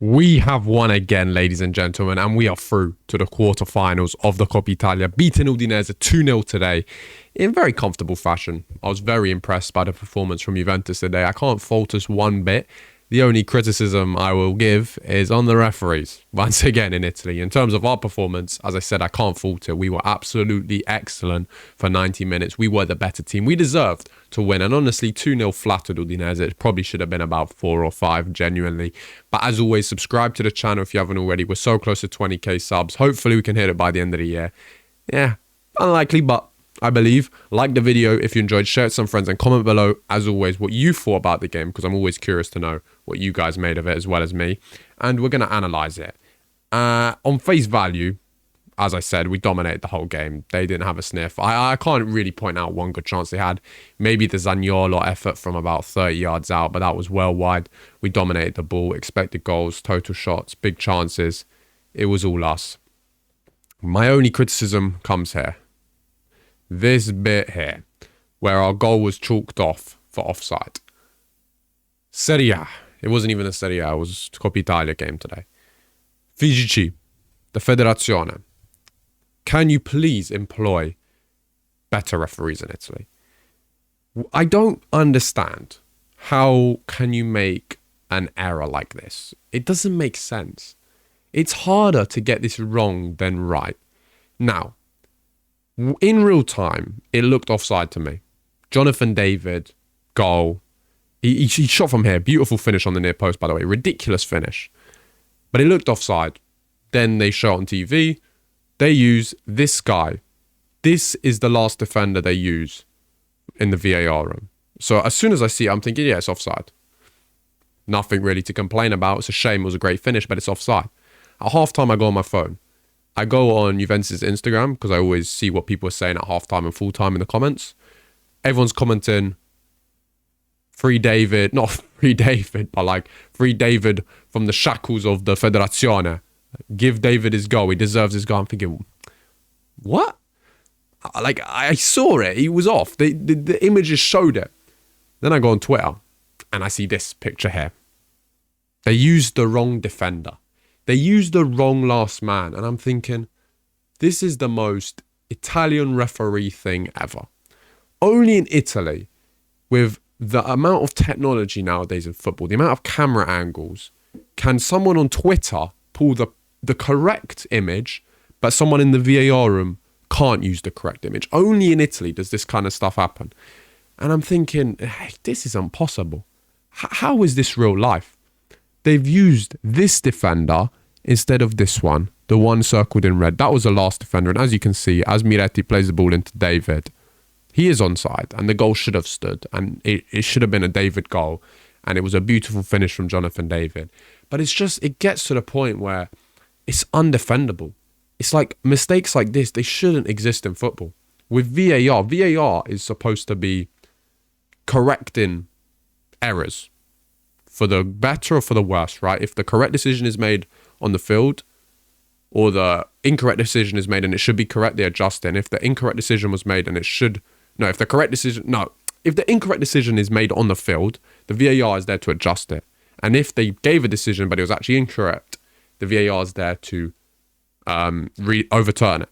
We have won again, ladies and gentlemen, and we are through to the quarterfinals of the Coppa Italia, beating Udinese 2-0 today in very comfortable fashion. I was very impressed by the performance from Juventus today. I can't fault us one bit. The only criticism I will give is on the referees, once again in Italy. In terms of our performance, as I said, I can't fault it. We were absolutely excellent for 90 minutes. We were the better team. We deserved to win. And honestly, 2-0 flattered Udinese. It probably should have been about 4 or 5, genuinely. But as always, subscribe to the channel if you haven't already. We're so close to 20k subs. Hopefully, we can hit it by the end of the year. Yeah, unlikely, but I believe. Like the video if you enjoyed, share it with some friends, and comment below, as always, what you thought about the game, because I'm always curious to know what you guys made of it as well as me. And we're going to analyze it. On face value, as I said, we dominated the whole game. They didn't have a sniff. I can't really point out one good chance they had. Maybe the Zaniolo effort from about 30 yards out, but that was well wide. We dominated the ball, expected goals, total shots, big chances. It was all us. My only criticism comes here. This bit here, where our goal was chalked off for offside. Serie A. It wasn't even a Serie A, it was a Coppa Italia game today. FIGC, the Federazione. Can you please employ better referees in Italy? I don't understand. How can you make an error like this? It doesn't make sense. It's harder to get this wrong than right. Now, in real time, it looked offside to me. Jonathan David, goal. He shot from here. Beautiful finish on the near post, by the way. Ridiculous finish. But it looked offside. Then they show on TV. They use this guy. This is the last defender they use in the VAR room. So as soon as I see it, I'm thinking, yeah, it's offside. Nothing really to complain about. It's a shame. It was a great finish, but it's offside. At halftime, I go on my phone. I go on Juventus' Instagram because I always see what people are saying at halftime and full-time in the comments. Everyone's commenting, free David, not free David, but like free David from the shackles of the Federazione. Give David his goal. He deserves his goal. I'm thinking, what? Like, I saw it. He was off. The images showed it. Then I go on Twitter and I see this picture here. They used the wrong defender. They used the wrong last man. And I'm thinking, this is the most Italian referee thing ever. Only in Italy, with the amount of technology nowadays in football, the amount of camera angles, can someone on Twitter pull the correct image, but someone in the VAR room can't use the correct image. Only in Italy does this kind of stuff happen. And I'm thinking, hey, this is impossible. How is this real life? They've used this defender instead of this one, the one circled in red. That was the last defender. And as you can see, as Miretti plays the ball into David, he is onside and the goal should have stood. And it should have been a David goal. And it was a beautiful finish from Jonathan David. But it's just, it gets to the point where it's undefendable. It's like mistakes like this, they shouldn't exist in football. With VAR, VAR is supposed to be correcting errors for the better or for the worse, right? If the correct decision is made on the field or the incorrect decision is made and it should be correct, they adjust it. And if the incorrect decision was made and it should, no, if the correct decision, no, if the incorrect decision is made on the field, the VAR is there to adjust it. And if they gave a decision but it was actually incorrect, the VAR is there to overturn it.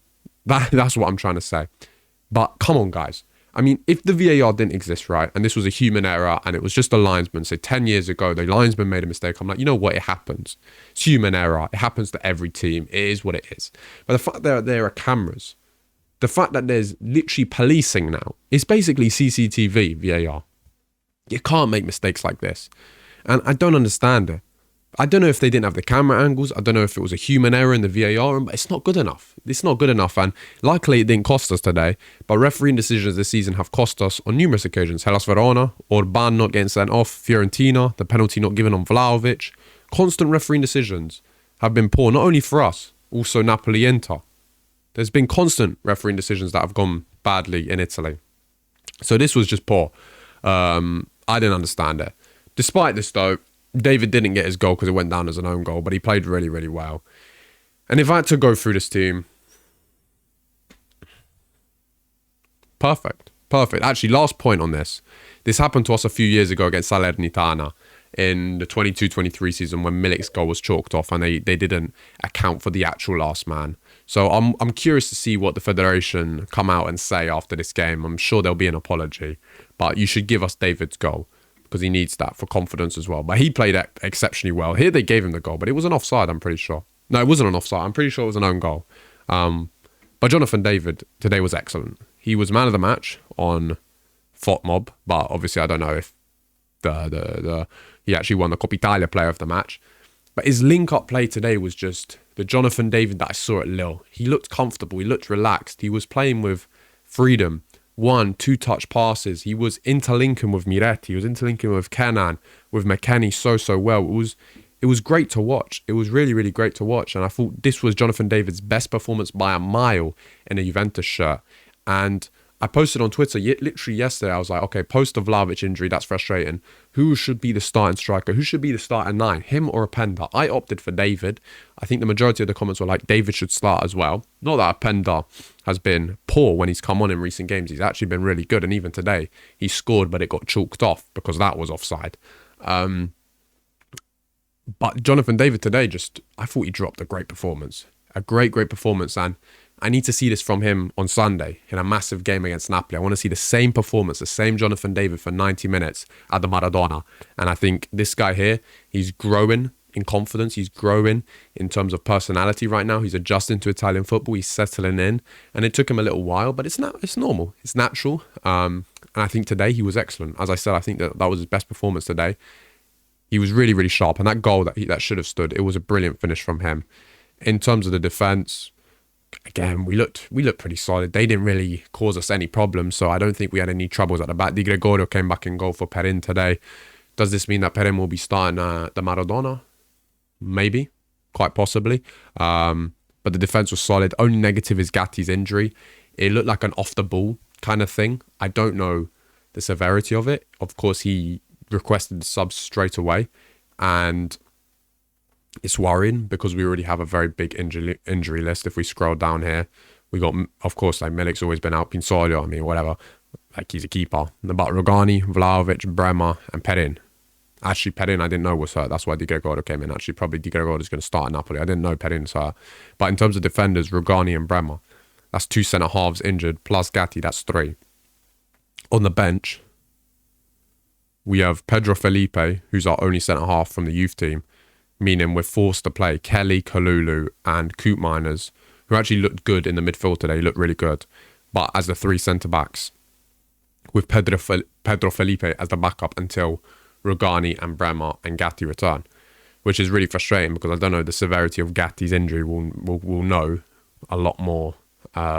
That's what I'm trying to say. But come on, guys. I mean, if the VAR didn't exist, right, and this was a human error and it was just a linesman, say 10 years ago, the linesman made a mistake, I'm like, you know what, it happens. It's human error. It happens to every team. It is what it is. But the fact that there are cameras, the fact that there's literally policing now, it's basically CCTV, VAR. You can't make mistakes like this. And I don't understand it. I don't know if they didn't have the camera angles. I don't know if it was a human error in the VAR, but it's not good enough. It's not good enough. And luckily, it didn't cost us today. But refereeing decisions this season have cost us on numerous occasions. Hellas Verona, Orban not getting sent off, Fiorentina, the penalty not given on Vlahovic. Constant refereeing decisions have been poor, not only for us, also Napoli, Inter. There's been constant refereeing decisions that have gone badly in Italy. So this was just poor. I didn't understand it. Despite this, though, David didn't get his goal because it went down as an own goal, but he played really, really well. And if I had to go through this team, perfect. Actually, last point on this. This happened to us a few years ago against Salernitana. in the 22-23 season when Milik's goal was chalked off and they didn't account for the actual last man. So I'm curious to see what the Federation come out and say after this game. I'm sure there'll be an apology, but you should give us David's goal because he needs that for confidence as well. But he played exceptionally well. Here they gave him the goal, but it was an offside, I'm pretty sure. No, it wasn't an offside. I'm pretty sure it was an own goal. But Jonathan David today was excellent. He was man of the match on FOTMob, but obviously I don't know if he actually won the Coppa Italia player of the match. But his link-up play today was just the Jonathan David that I saw at Lille. He looked comfortable. He looked relaxed. He was playing with freedom. 1-2 touch passes. He was interlinking with Miretti. He was interlinking with Kenan, with McKennie so well. It was great to watch. It was really, really great to watch. And I thought this was Jonathan David's best performance by a mile in a Juventus shirt. And I posted on Twitter literally yesterday. I was like, okay, post the Vlahovic injury, that's frustrating. Who should be the starting striker? Who should be the starting 9? Him or Openda? I opted for David. I think the majority of the comments were like, David should start as well. Not that Openda has been poor when he's come on in recent games. He's actually been really good. And even today, he scored, but it got chalked off because that was offside. But Jonathan David today, I thought he dropped a great performance. A great performance. And I need to see this from him on Sunday in a massive game against Napoli. I want to see the same performance, the same Jonathan David for 90 minutes at the Maradona. And I think this guy here, he's growing in confidence. He's growing in terms of personality right now. He's adjusting to Italian football. He's settling in. And it took him a little while, but it's normal. It's natural. And I think today he was excellent. As I said, I think that was his best performance today. He was really, really sharp. And that goal that should have stood, it was a brilliant finish from him. In terms of the defence, again, we looked pretty solid. They didn't really cause us any problems, so I don't think we had any troubles at the back. Di Gregorio came back in goal for Perin today. Does this mean that Perin will be starting the Maradona? Maybe, quite possibly. But the defence was solid. Only negative is Gatti's injury. It looked like an off-the-ball kind of thing. I don't know the severity of it. Of course, he requested the subs straight away, and it's worrying because we already have a very big injury list. If we scroll down here, we got, of course, like Milik's always been out, Pinsoglio, whatever, like he's a keeper. But Rugani, Vlahovic, Bremer, and Perin. Actually, Perin I didn't know was hurt. That's why Di Gregorio came in. Actually, probably Di Gregorio is going to start at Napoli. I didn't know Perin's hurt. But in terms of defenders, Rugani and Bremer, that's 2 centre-halves injured, plus Gatti, that's 3. On the bench, we have Pedro Felipe, who's our only centre-half from the youth team, meaning we're forced to play Kelly, Kalulu, and Coop Miners, who actually looked good in the midfield today, looked really good. But as the 3 centre-backs, with Pedro Felipe as the backup until Rugani and Bremer and Gatti return, which is really frustrating because I don't know the severity of Gatti's injury. We'll know a lot more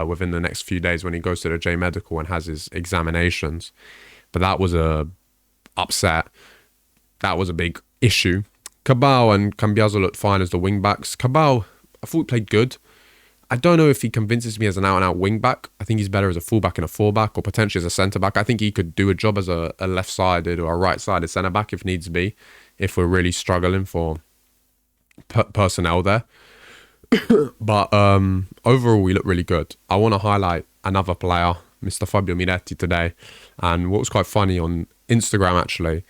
within the next few days when he goes to the J Medical and has his examinations. But that was a upset. That was a big issue. Cabal and Cambiaso looked fine as the wing-backs. Cabal, I thought played good. I don't know if he convinces me as an out-and-out wing-back. I think he's better as a full-back and a full-back, or potentially as a centre-back. I think he could do a job as a left-sided or a right-sided centre-back if needs be, if we're really struggling for personnel there. But overall, we look really good. I want to highlight another player, Mr. Fabio Miretti, today. And what was quite funny on Instagram, actually,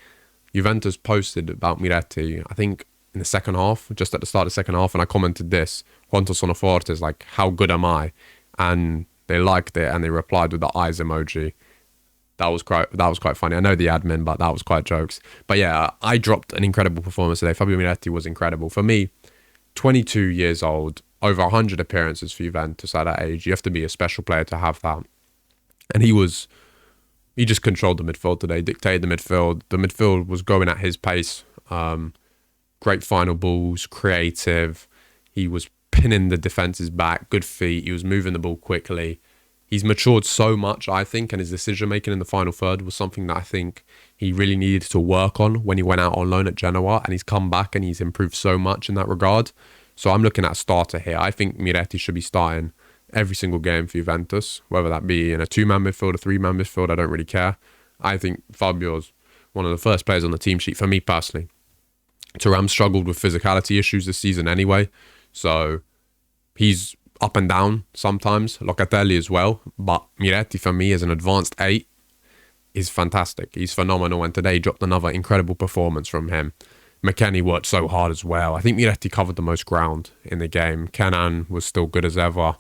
Juventus posted about Miretti, I think in the second half, just at the start of the second half, and I commented this, Quanto sono forte, like, how good am I? And they liked it, and they replied with the eyes emoji. That was quite funny. I know the admin, but that was quite jokes. But yeah, I dropped an incredible performance today. Fabio Miretti was incredible. For me, 22 years old, over 100 appearances for Juventus at that age. You have to be a special player to have that. And he just controlled the midfield today, dictated the midfield. The midfield was going at his pace. Great final balls, creative. He was pinning the defences back, good feet. He was moving the ball quickly. He's matured so much, I think, and his decision-making in the final third was something that I think he really needed to work on when he went out on loan at Genoa, and he's come back and he's improved so much in that regard. So I'm looking at a starter here. I think Miretti should be starting every single game for Juventus, whether that be in a 2-man midfield, a 3-man midfield, I don't really care. I think Fabio's one of the first players on the team sheet for me personally. Thuram struggled with physicality issues this season anyway, so he's up and down sometimes, Locatelli as well, but Miretti for me is an advanced 8. is fantastic. He's phenomenal, and today dropped another incredible performance from him. McKennie worked so hard as well. I think Miretti covered the most ground in the game. Kenan was still good as ever.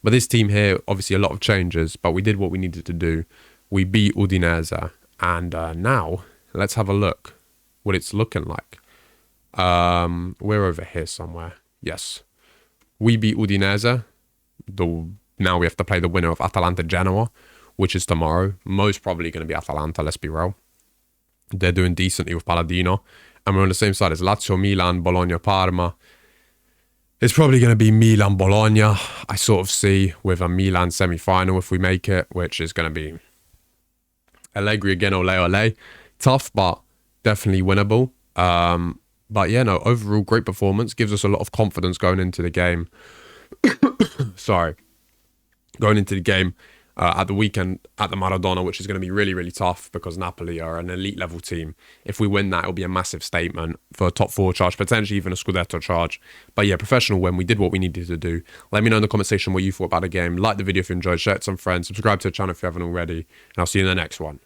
But this team here, obviously a lot of changes, but we did what we needed to do. We beat Udinese, and now let's have a look what it's looking like. We're over here somewhere. Yes. We beat Udinese. Now we have to play the winner of Atalanta Genoa, which is tomorrow. Most probably going to be Atalanta, let's be real. They're doing decently with Palladino. And we're on the same side as Lazio, Milan, Bologna, Parma. It's probably going to be Milan, Bologna. I sort of see with a Milan semi-final if we make it, which is going to be Allegri again, ole ole. Tough, but definitely winnable. But yeah, no, overall great performance. Gives us a lot of confidence going into the game. Sorry. Going into the game at the weekend at the Maradona, which is going to be really, really tough because Napoli are an elite level team. If we win that, it'll be a massive statement for a top 4 charge, potentially even a Scudetto charge. But yeah, professional win. We did what we needed to do. Let me know in the comment section what you thought about the game. Like the video if you enjoyed, share it with some friends, subscribe to the channel if you haven't already, and I'll see you in the next one.